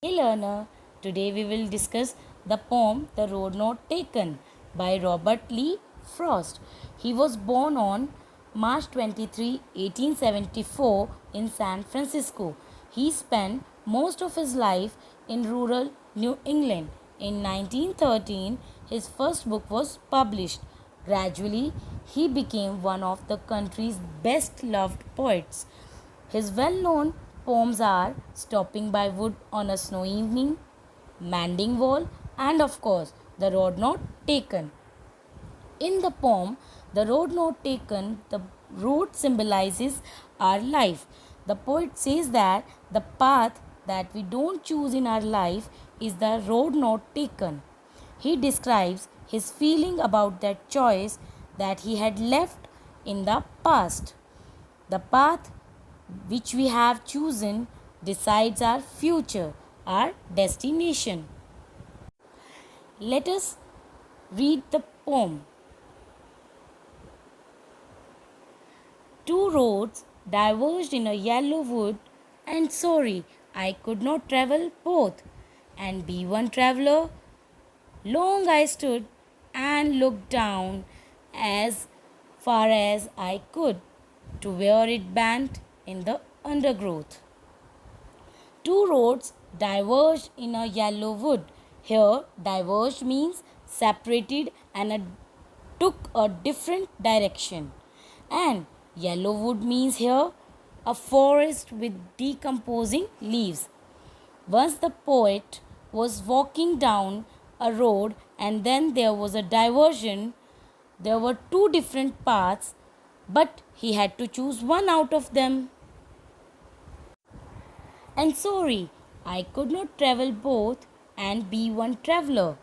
Hey learner, today we will discuss the poem The Road Not Taken by Robert Lee Frost. He was born on March 23, 1874 in San Francisco. He spent most of his life in rural New England. In 1913, his first book was published. Gradually, he became one of the country's best loved poets. His well known poems are Stopping by Wood on a Snowy Evening, Manding Wall, and of course, The Road Not Taken. In the poem, The Road Not Taken, the road symbolizes our life. The poet says that the path that we don't choose in our life is the road not taken. He describes his feeling about that choice that he had left in the past. The path which we have chosen decides our future, our destination. Let us read the poem. Two roads diverged in a yellow wood, and sorry, I could not travel both. And be one traveler. Long I stood and looked down as far as I could to where it bent in the undergrowth. Two roads diverged in a yellow wood. Here, diverged means separated and took a different direction. And yellow wood means here a forest with decomposing leaves. Once the poet was walking down a road and then there was a diversion. There were two different paths, but he had to choose one out of them. And sorry, I could not travel both and be one traveler.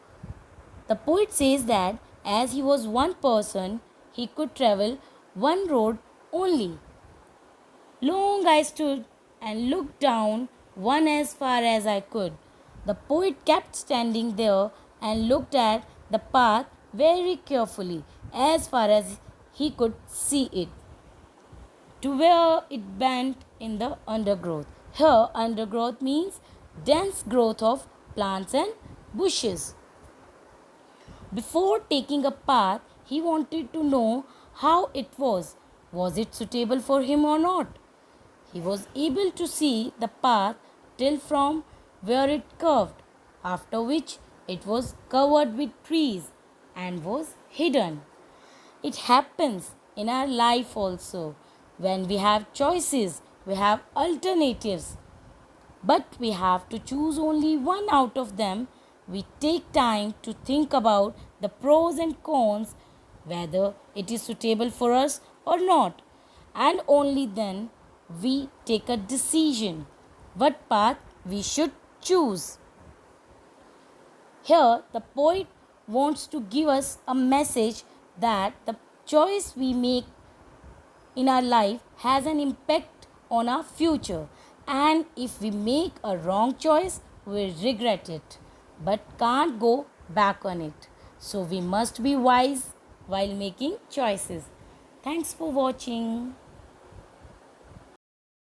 The poet says that as he was one person, he could travel one road only. Long I stood and looked down one as far as I could. The poet kept standing there and looked at the path very carefully as far as he could see it, to where it bent in the undergrowth. Here, undergrowth means dense growth of plants and bushes. Before taking a path, he wanted to know how it was. Was it suitable for him or not? He was able to see the path till from where it curved, after which it was covered with trees and was hidden. It happens in our life also. When we have choices, we have alternatives. But we have to choose only one out of them. We take time to think about the pros and cons, whether it is suitable for us or not. And only then we take a decision what path we should choose. Here, the poet wants to give us a message that the choice we make in our life has an impact on our future. And if we make a wrong choice, we regret it but can't go back on it. So we must be wise while making choices. Thanks for watching.